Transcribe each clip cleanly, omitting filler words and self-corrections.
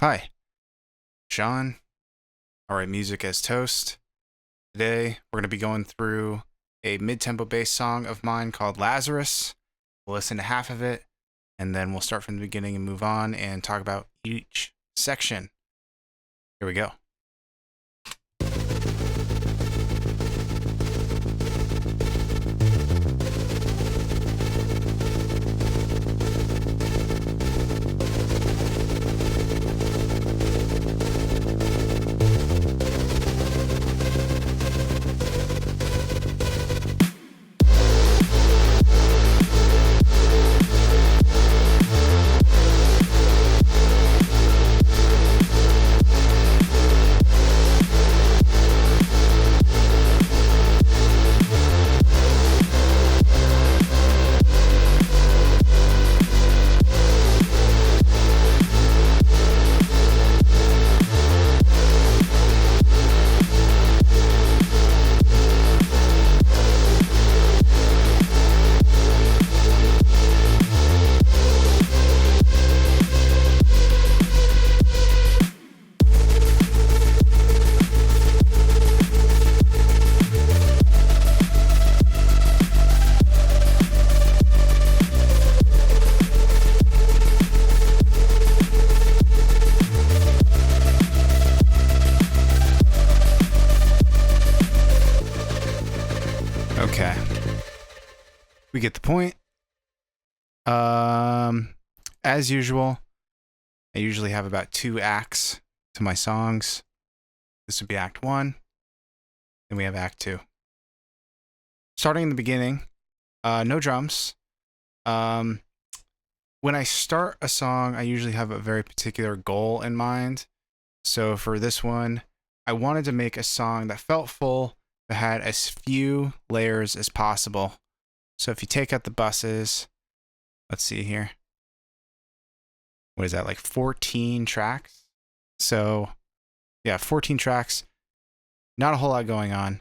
Hi, Sean. All right, music as toast. Today we're going to be going through a mid-tempo bass song of mine called Lazarus. We'll listen to half of it, and then we'll start from the beginning and move on and talk about each section. Here we go. Okay. We get the point. As usual, I usually have about 2 acts to my songs. This would be Act 1. Then we have Act 2. Starting in the beginning, no drums. When I start a song, I usually have a very particular goal in mind. So for this one, I wanted to make a song that felt full, but had as few layers as possible. So if you take out the buses, let's see here. What is that, like 14 tracks? So yeah, 14 tracks. Not a whole lot going on,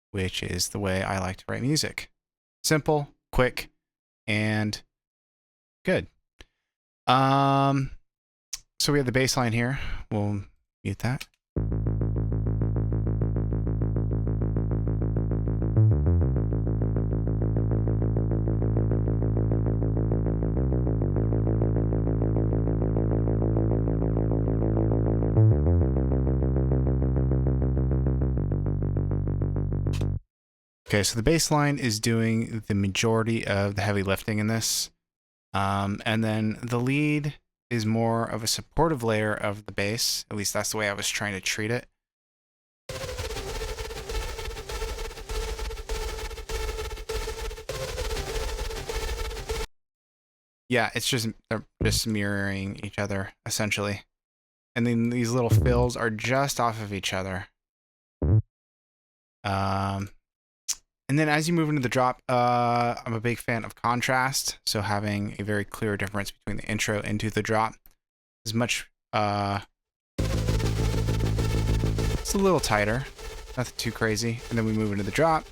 which is the way I like to write music. Simple, quick, and good. So we have the bass line here. We'll mute that. Okay, so the bass line is doing the majority of the heavy lifting in this. And then the lead is more of a supportive layer of the bass. At least that's the way I was trying to treat it. Yeah, it's just, they're just mirroring each other, essentially. And then these little fills are just off of each other. And then as you move into the drop, I'm a big fan of contrast. So having a very clear difference between the intro into the drop is much, it's a little tighter, nothing too crazy. And then we move into the drop.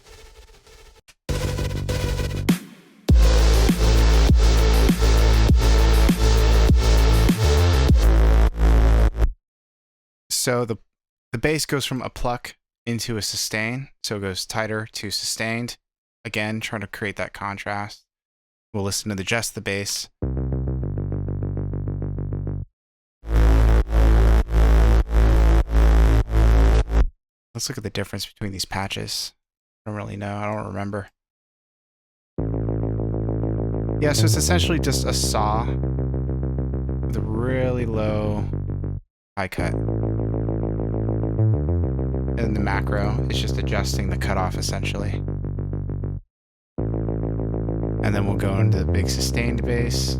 So the bass goes from a pluck into a sustain, so it goes tighter to sustained. Again, trying to create that contrast. We'll listen to just the bass. Let's look at the difference between these patches. I don't really know. I don't remember. Yeah, so it's essentially just a saw with a really low high cut. And the macro is just adjusting the cutoff, essentially. And then we'll go into the big sustained bass.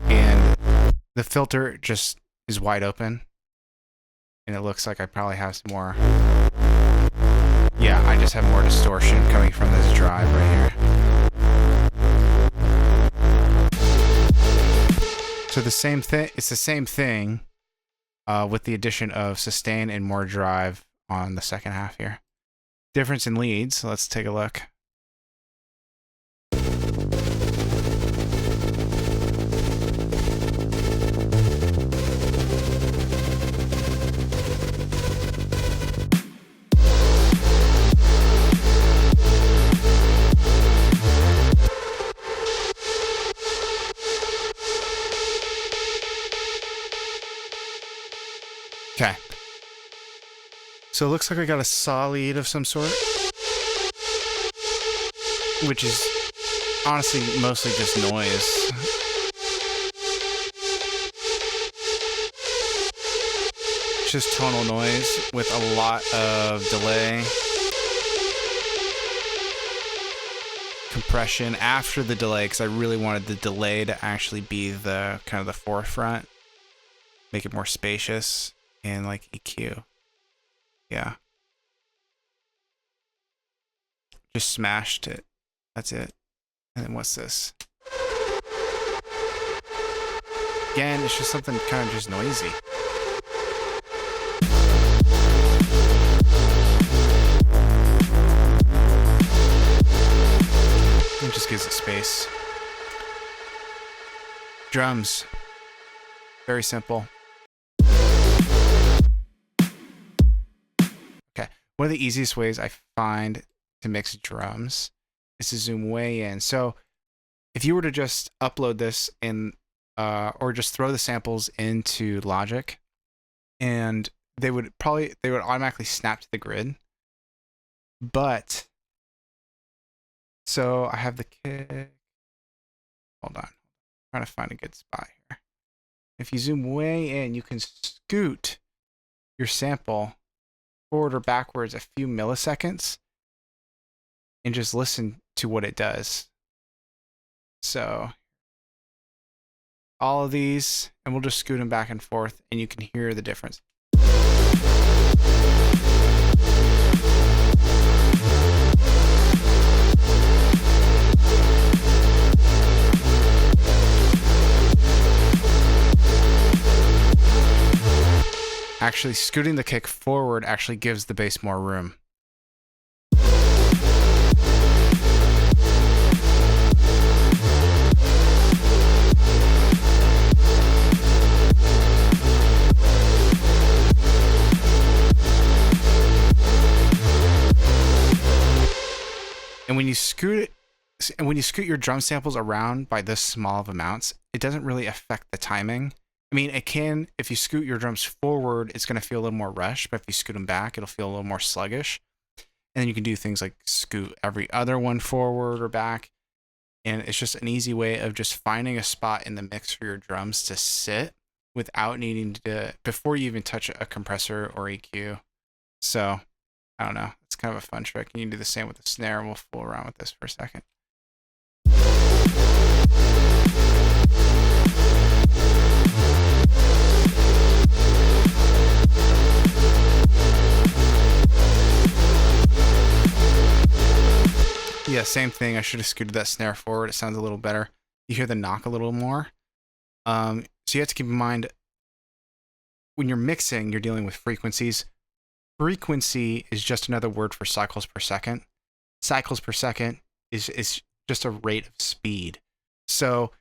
And the filter just is wide open. And it looks like I probably have some more. Yeah, I just have more distortion coming from this drive right here. So the same thing, it's the same thing with the addition of sustain and more drive on the second half here. Difference in leads, let's take a look. So it looks like I got a saw lead of some sort, which is honestly mostly just noise. It's just tonal noise with a lot of delay. Compression after the delay, because I really wanted the delay to actually be the kind of the forefront, make it more spacious, and like EQ. Yeah. Just smashed it. That's it. And then what's this? Again, it's just something kind of just noisy. It just gives it space. Drums. Very simple. Okay. One of the easiest ways I find to mix drums is to zoom way in. So if you were to just upload this in, or just throw the samples into Logic, and they would automatically snap to the grid. But so I have the kick. Hold on. I'm trying to find a good spot here. If you zoom way in, you can scoot your sample forward or backwards a few milliseconds and just listen to what it does. So all of these, and we'll just scoot them back and forth, and you can hear the difference. Actually, scooting the kick forward actually gives the bass more room. And when you scoot your drum samples around by this small of amounts, it doesn't really affect the timing. I mean, it can, if you scoot your drums forward, it's going to feel a little more rushed, but if you scoot them back, it'll feel a little more sluggish. And then you can do things like scoot every other one forward or back. And it's just an easy way of just finding a spot in the mix for your drums to sit without needing to, before you even touch a compressor or EQ. So, I don't know. It's kind of a fun trick. You can do the same with the snare. We'll fool around with this for a second. Yeah, same thing. I should have scooted that snare forward. It sounds a little better. You hear the knock a little more. So you have to keep in mind, when you're mixing, you're dealing with frequencies. Frequency is just another word for cycles per second. Cycles per second is just a rate of speed. So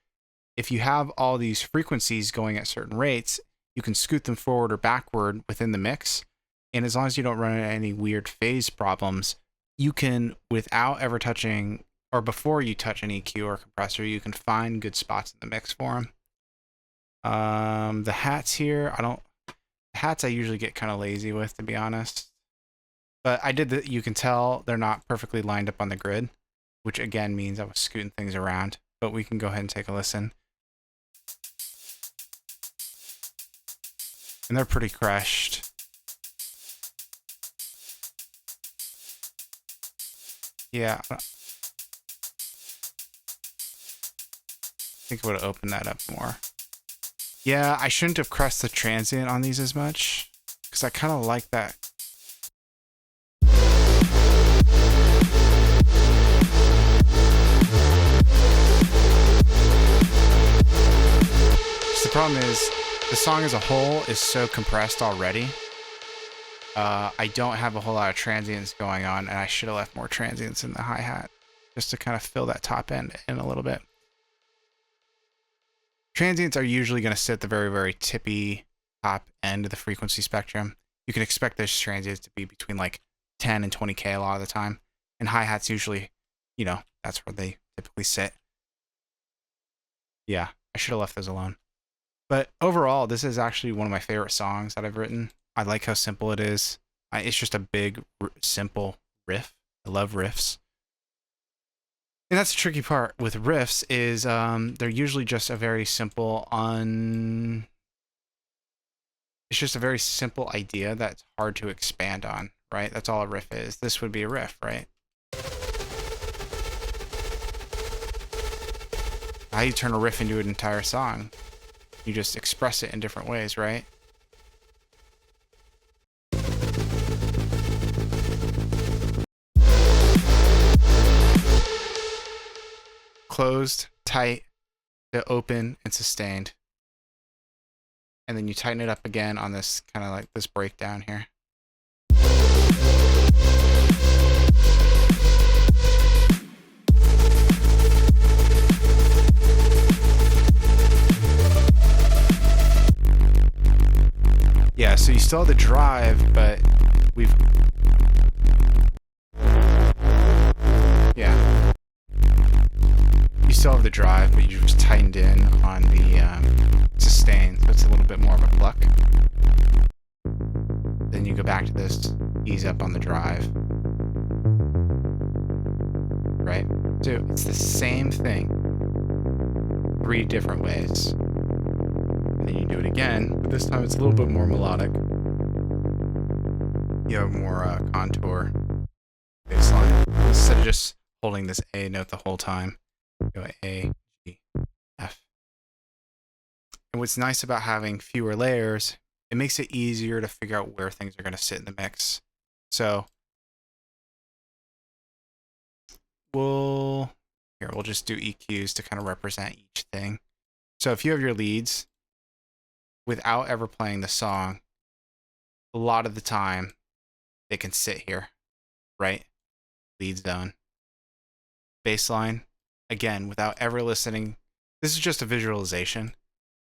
if you have all these frequencies going at certain rates, you can scoot them forward or backward within the mix. And as long as you don't run into any weird phase problems, you can, without ever touching, or before you touch an EQ or compressor, you can find good spots in the mix for them. The hats here, hats I usually get kind of lazy with, to be honest. But I did that. You can tell they're not perfectly lined up on the grid, which again means I was scooting things around. But we can go ahead and take a listen. And they're pretty crushed. Yeah. I think I would have opened that up more. Yeah, I shouldn't have pressed the transient on these as much, because I kind of like that. The problem is, the song as a whole is so compressed already. I don't have a whole lot of transients going on, and I should have left more transients in the hi-hat just to kind of fill that top end in a little bit. Transients are usually going to sit at the very, very tippy top end of the frequency spectrum. You can expect those transients to be between like 10 and 20K a lot of the time. And hi-hats usually, you know, that's where they typically sit. Yeah, I should have left those alone. But overall, this is actually one of my favorite songs that I've written. I like how simple it is. It's just a big, simple riff. I love riffs. And that's the tricky part with riffs is they're usually just a very simple it's just a very simple idea that's hard to expand on, right? That's all a riff is. This would be a riff, right? How do you turn a riff into an entire song? You just express it in different ways, right? Closed, tight, to open, and sustained. And then you tighten it up again on this kind of like this breakdown here. Yeah, so you still have the drive, but we've... Yeah. You still have the drive, but you just tightened in on the sustain, so it's a little bit more of a pluck. Then you go back to this, ease up on the drive. Right? So it's the same thing, 3 different ways. And then you do it again, but this time it's a little bit more melodic. You have more contour bass line. Instead of just holding this A note the whole time, go A, G, F. And what's nice about having fewer layers, it makes it easier to figure out where things are going to sit in the mix. So we'll just do EQs to kind of represent each thing. So if you have your leads, without ever playing the song, a lot of the time they can sit here, right? Lead zone. Bass line, again, without ever listening. This is just a visualization.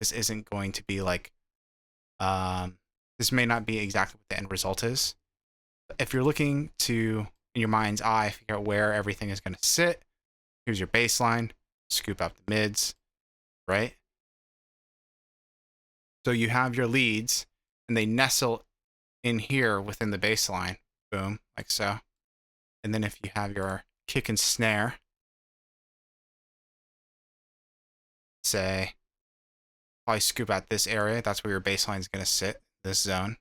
This isn't going to be like, this may not be exactly what the end result is. If you're looking to, in your mind's eye, figure out where everything is going to sit, here's your bass line, scoop out the mids, right? So you have your leads, and they nestle in here within the bass line, boom, like so. And then if you have your kick and snare, say, probably scoop out this area. That's where your bass line is going to sit, this zone.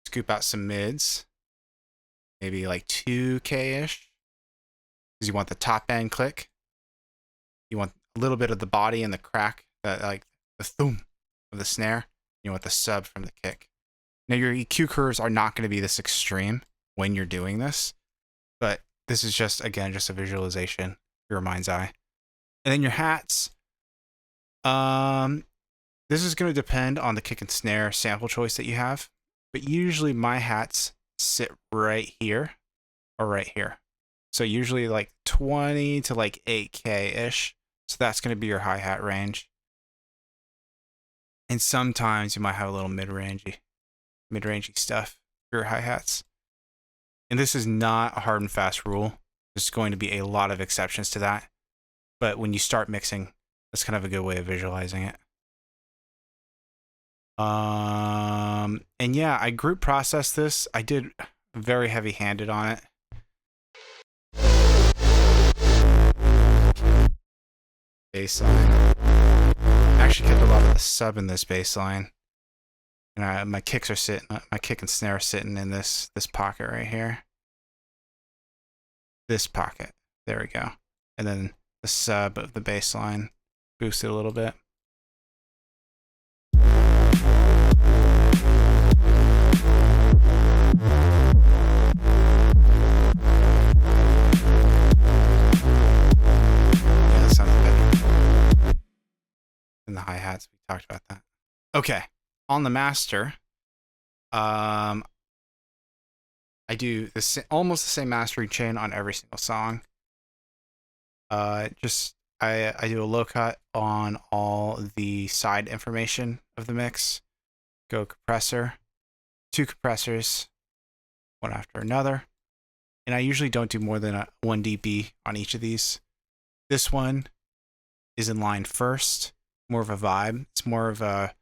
Scoop out some mids, maybe like 2K-ish, because you want the top end click. You want a little bit of the body and the crack, like the thump of the snare. You want the sub from the kick. Now your EQ curves are not going to be this extreme when you're doing this, but this is just, again, just a visualization for your mind's eye. And then your hats, this is going to depend on the kick and snare sample choice that you have, but usually my hats sit right here or right here. So usually like 20 to like 8K-ish. So that's going to be your hi-hat range. And sometimes you might have a little mid-rangey stuff for your hi-hats. And this is not a hard and fast rule. There's going to be a lot of exceptions to that. But when you start mixing, that's kind of a good way of visualizing it. And yeah, I group processed this. I did very heavy-handed on it. Bass line. I actually kept a lot of the sub in this bass line. And my kicks are sitting, my kick and snare are sitting in this pocket right here. This pocket. There we go. And then the sub of the bass line boosted a little bit. Yeah, that sounds better. And the hi-hats, we talked about that. Okay, on the master, I do almost the same mastering chain on every single song. I do a low cut on all the side information of the mix. Go compressor, 2 compressors, one after another. And I usually don't do more than 1 dB on each of these. This one is in line first, more of a vibe. It's more of a,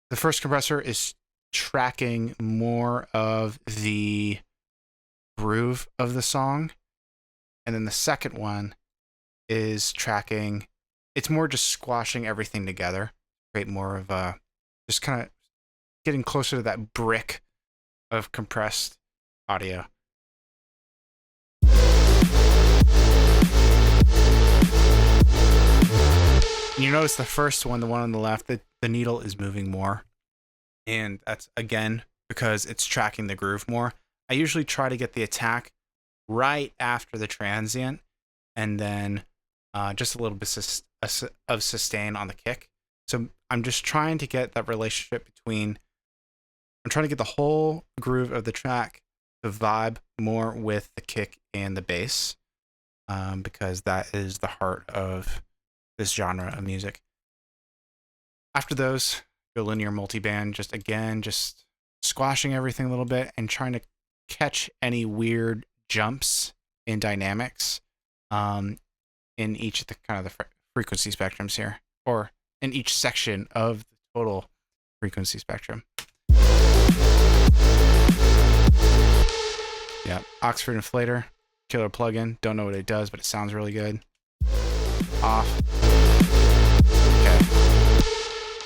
the first compressor is tracking more of the groove of the song. And then the second one is tracking, it's more just squashing everything together, create more of a, just kind of getting closer to that brick of compressed audio. You notice the first one, the one on the left, the needle is moving more. And that's, again, because it's tracking the groove more. I usually try to get the attack right after the transient, and then just a little bit of sustain on the kick. So I'm just trying to get that relationship between, I'm trying to get the whole groove of the track to vibe more with the kick and the bass, because that is the heart of this genre of music. After those, go linear multiband, just squashing everything a little bit and trying to catch any weird jumps in dynamics in each of the kind of the frequency spectrums here, or in each section of the total frequency spectrum. Yeah, Oxford Inflator, killer plugin. Don't know what it does, but it sounds really good. Off. Okay.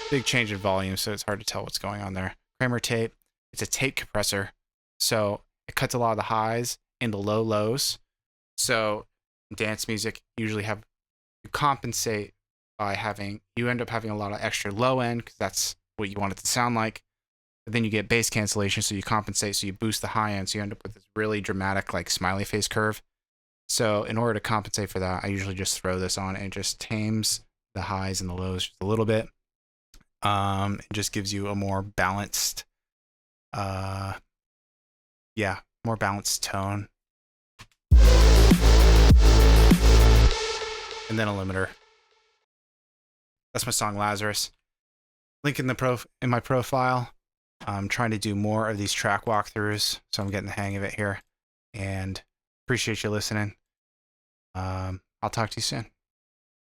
Big change in volume, so it's hard to tell what's going on there. Kramer tape. It's a tape compressor, so it cuts a lot of the highs into low lows. So dance music usually you compensate by you end up having a lot of extra low end because that's what you want it to sound like. But then you get bass cancellation, so you compensate, so you boost the high end, so you end up with this really dramatic like smiley face curve. So in order to compensate for that, I usually just throw this on and it just tames the highs and the lows just a little bit. It just gives you a more balanced, more balanced tone. And then a limiter. That's my song Lazarus. Link in my profile. I'm trying to do more of these track walkthroughs, so I'm getting the hang of it here. And appreciate you listening. I'll talk to you soon.